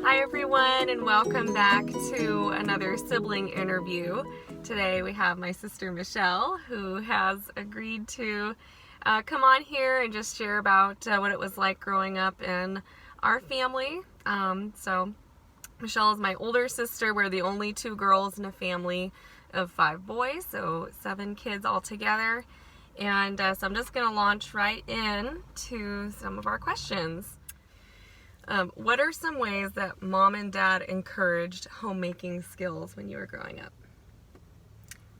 Hi everyone, and welcome back to another sibling interview. Today we have my sister Michelle, who has agreed to come on here and just share about what it was like growing up in our family. So Michelle is my older sister. We're the only two girls in a family of 5 boys, so 7 kids altogether. And so I'm just going to launch right in to some of our questions. What are some ways that mom and dad encouraged homemaking skills when you were growing up?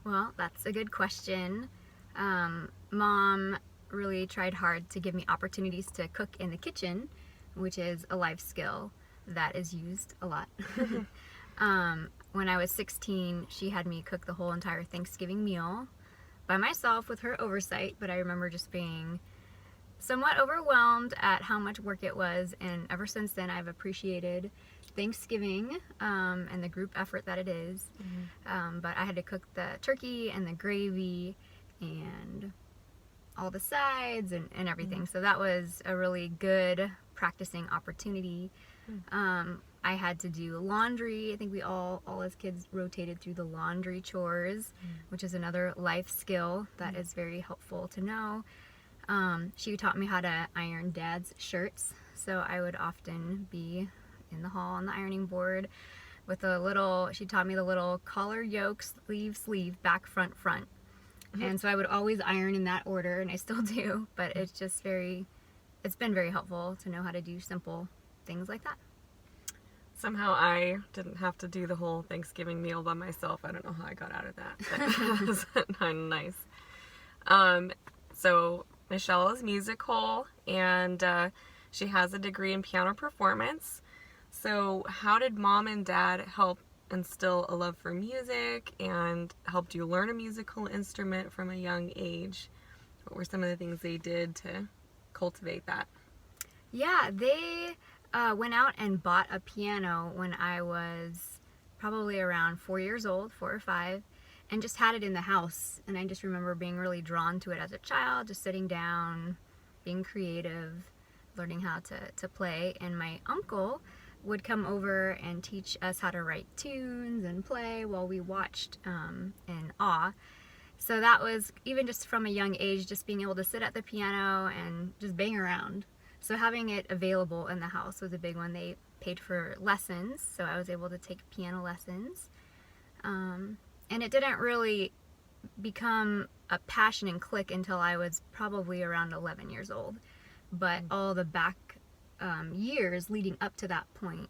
Well, that's a good question. Mom really tried hard to give me opportunities to cook in the kitchen, which is a life skill that is used a lot. When I was 16, she had me cook the whole entire Thanksgiving meal by myself with her oversight, but I remember just being somewhat overwhelmed at how much work it was, and ever since then I've appreciated Thanksgiving and the group effort that it is. But I had to cook the turkey and the gravy and all the sides and everything, so that was a really good practicing opportunity. I had to do laundry. I think we all as kids rotated through the laundry chores, which is another life skill that is very helpful to know. She taught me how to iron Dad's shirts, so I would often be in the hall on the ironing board with she taught me the little collar, yoke, sleeve, back, front. And so I would always iron in that order, and I still do, but it's been very helpful to know how to do simple things like that. Somehow I didn't have to do the whole Thanksgiving meal by myself. I don't know how I got out of that, but that was nice. So Michelle is musical, and she has a degree in piano performance. So how did mom and dad help instill a love for music and helped you learn a musical instrument from a young age? What were some of the things they did to cultivate that? Yeah, they went out and bought a piano when I was probably around 4 years old, 4 or 5, and just had it in the house. And I just remember being really drawn to it as a child, just sitting down, being creative, learning how to play. And my uncle would come over and teach us how to write tunes and play while we watched in awe. So that was, even just from a young age, just being able to sit at the piano and just bang around. So having it available in the house was a big one. They paid for lessons, so I was able to take piano lessons. And it didn't really become a passion and click until I was probably around 11 years old. But all the back years leading up to that point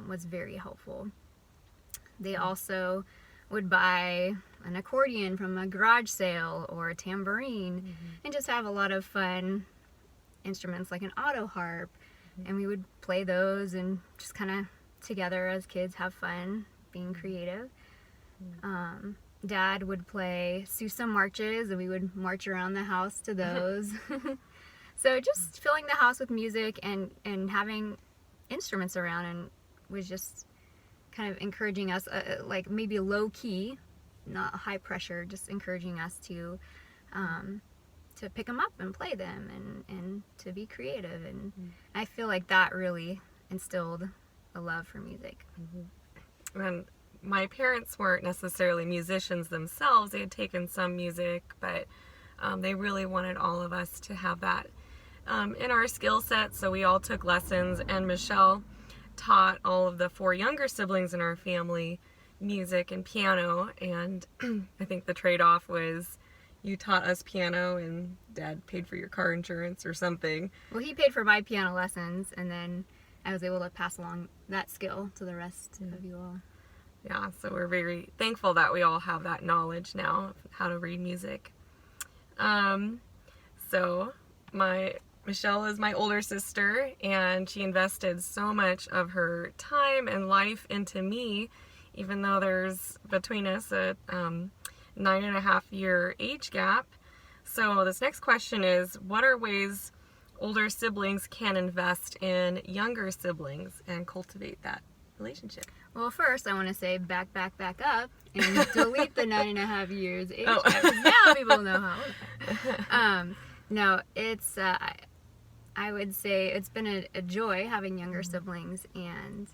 was very helpful. They also would buy an accordion from a garage sale or a tambourine and just have a lot of fun instruments like an auto harp, and we would play those and just kind of together as kids have fun being creative. Dad would play Sousa marches, and we would march around the house to those. So just filling the house with music and having instruments around, and was just kind of encouraging us, like maybe low key, not high pressure, just encouraging us to pick them up and play them and to be creative. And I feel like that really instilled a love for music. And my parents weren't necessarily musicians themselves. They had taken some music, but they really wanted all of us to have that in our skill set, so we all took lessons, and Michelle taught all of the 4 younger siblings in our family music and piano, and I think the trade-off was you taught us piano and Dad paid for your car insurance or something. Well, he paid for my piano lessons, and then I was able to pass along that skill to the rest of you all. Yeah, so we're very thankful that we all have that knowledge now of how to read music. So Michelle is my older sister, and she invested so much of her time and life into me, even though there's between us a 9.5-year age gap. So this next question is, what are ways older siblings can invest in younger siblings and cultivate that relationship? Well, first I want to say back up and delete the 9.5 years age gap, because now people know how. No, it's I would say it's been a joy having younger siblings, and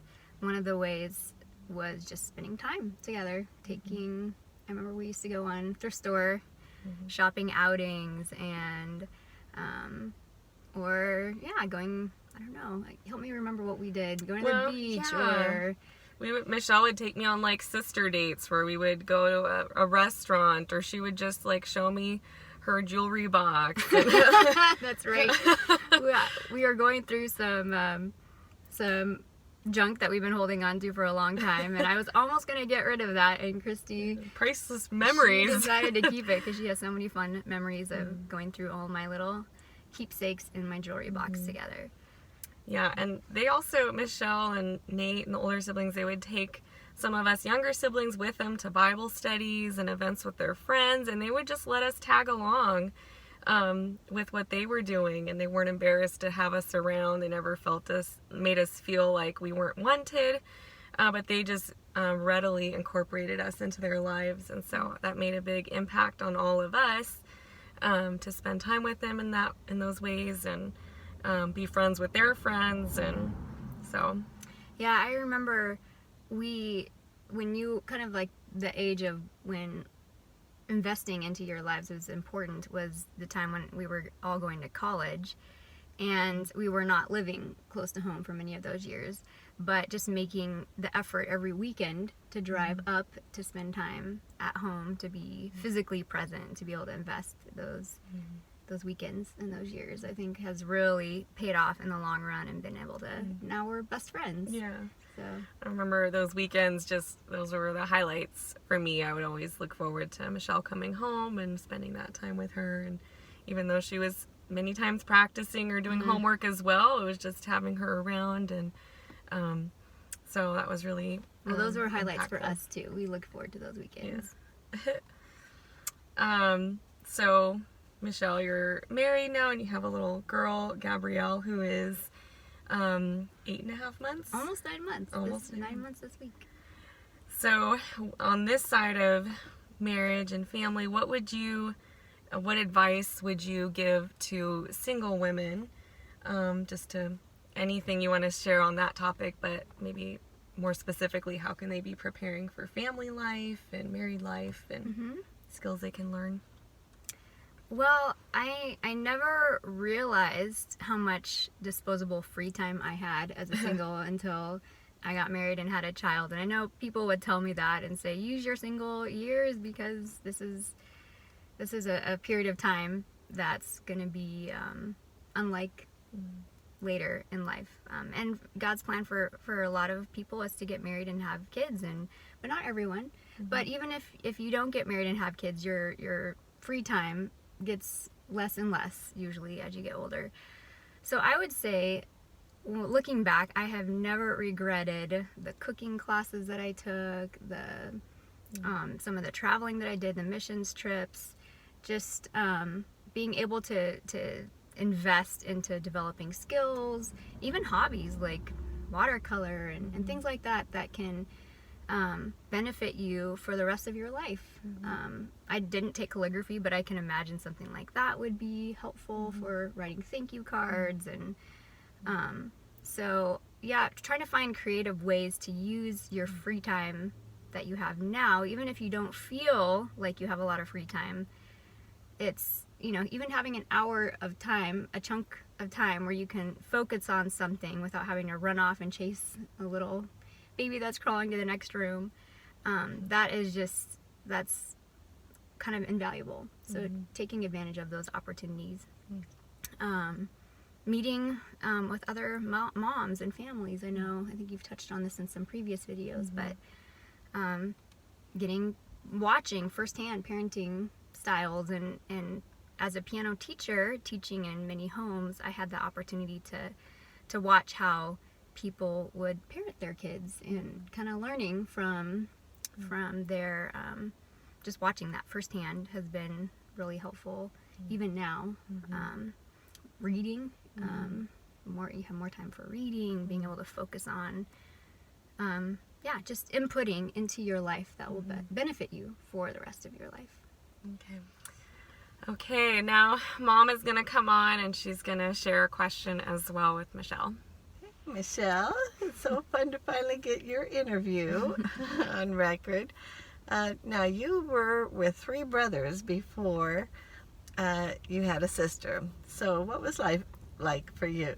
one of the ways was just spending time together. I remember we used to go on thrift store shopping outings and, going, I don't know, like, help me remember what we did. Going to the beach or... Michelle would take me on like sister dates where we would go to a restaurant, or she would just like show me her jewelry box. That's right. We are going through some junk that we've been holding on to for a long time, and I was almost going to get rid of that, and Christy, priceless memories, she decided to keep it because she has so many fun memories of going through all my little keepsakes in my jewelry box together. Yeah, and they also, Michelle and Nate and the older siblings, they would take some of us younger siblings with them to Bible studies and events with their friends, and they would just let us tag along with what they were doing, and they weren't embarrassed to have us around. They never made us feel like we weren't wanted, but they just readily incorporated us into their lives, and so that made a big impact on all of us to spend time with them in those ways, and be friends with their friends, and so. Yeah, I remember when you kind of like the age of when investing into your lives was important was the time when we were all going to college, and we were not living close to home for many of those years, but just making the effort every weekend to drive up to spend time at home, to be physically present, to be able to invest those weekends and those years, I think has really paid off in the long run, and been able to, now we're best friends. Yeah. So I remember those weekends, those were the highlights for me. I would always look forward to Michelle coming home and spending that time with her, and even though she was many times practicing or doing homework as well, it was just having her around, and so that was really those were highlights impactful for us too. We look forward to those weekends. Yeah. So Michelle, you're married now, and you have a little girl, Gabrielle, who is 8.5 months? Almost 9 months. Almost 9 months this week. So on this side of marriage and family, what advice would you give to single women? Just to anything you want to share on that topic, but maybe more specifically, how can they be preparing for family life and married life, and skills they can learn? Well, I never realized how much disposable free time I had as a single until I got married and had a child. And I know people would tell me that and say, use your single years, because this is a period of time that's going to be unlike later in life. And God's plan for a lot of people is to get married and have kids, but not everyone. But even if you don't get married and have kids, your free time gets less and less usually as you get older. So I would say, looking back, I have never regretted the cooking classes that I took, some of the traveling that I did, the missions trips, just being able to invest into developing skills, even hobbies like watercolor and things like that can benefit you for the rest of your life. I didn't take calligraphy, but I can imagine something like that would be helpful for writing thank you cards, and so yeah, trying to find creative ways to use your free time that you have now, even if you don't feel like you have a lot of free time. It's, even having an hour of time, a chunk of time where you can focus on something without having to run off and chase a little baby that's crawling to the next room, that's kind of invaluable. So taking advantage of those opportunities, meeting with other moms and families. I think you've touched on this in some previous videos, but watching firsthand parenting styles, and as a piano teacher teaching in many homes, I had the opportunity to watch how people would parent their kids, and kind of learning from their just watching that firsthand has been really helpful. Even now, reading, you have more time for reading, being able to focus on just inputting into your life that will benefit you for the rest of your life. Okay, now Mom is going to come on, and she's going to share a question as well with Michelle. Michelle, it's so fun to finally get your interview on record. Now, you were with 3 brothers before you had a sister. So what was life like for you?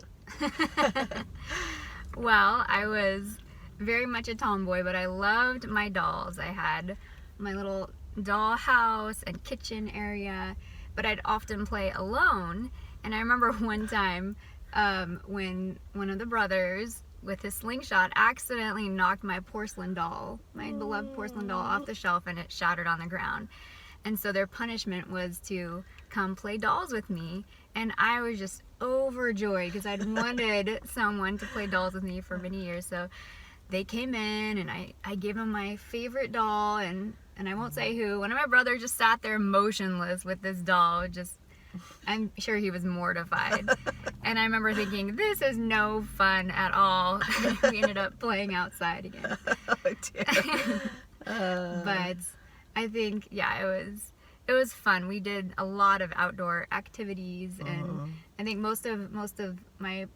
Well, I was very much a tomboy, but I loved my dolls. I had my little doll house and kitchen area, but I'd often play alone. And I remember one time when one of the brothers with his slingshot accidentally knocked my porcelain doll, my beloved porcelain doll, off the shelf, and it shattered on the ground. And so their punishment was to come play dolls with me. And I was just overjoyed because I'd wanted someone to play dolls with me for many years. So they came in and I gave them my favorite doll, and I won't say who. One of my brothers just sat there motionless with this doll. I'm sure he was mortified. And I remember thinking, this is no fun at all. We ended up playing outside again. Oh, dear. But I think, yeah, it was fun. We did a lot of outdoor activities, and I think most of my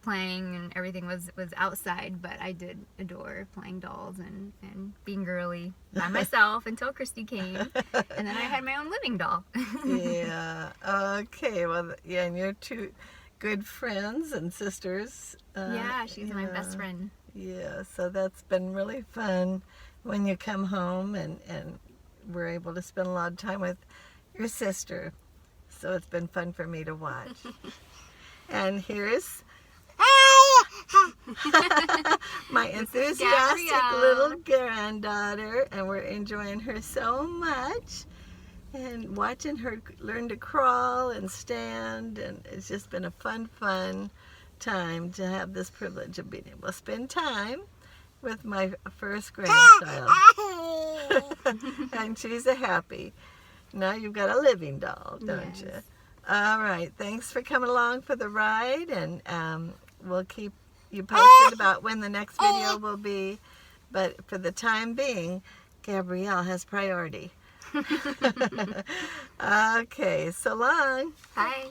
playing and everything was outside, but I did adore playing dolls and being girly by myself until Christy came, and then I had my own living doll. Yeah. Okay. Well, yeah, and you're 2 good friends and sisters. Yeah, she's my best friend. Yeah, so that's been really fun when you come home and we're able to spend a lot of time with your sister. So it's been fun for me to watch. And here's my enthusiastic Gabrielle. little granddaughter, and we're enjoying her so much and watching her learn to crawl and stand, and it's just been a fun time to have this privilege of being able to spend time with my first grandchild. And she's a happy. Now you've got a living doll, don't you? All right, thanks for coming along for the ride, and we'll keep you posted about when the next video will be. But for the time being, Gabrielle has priority. Okay, so long. Bye.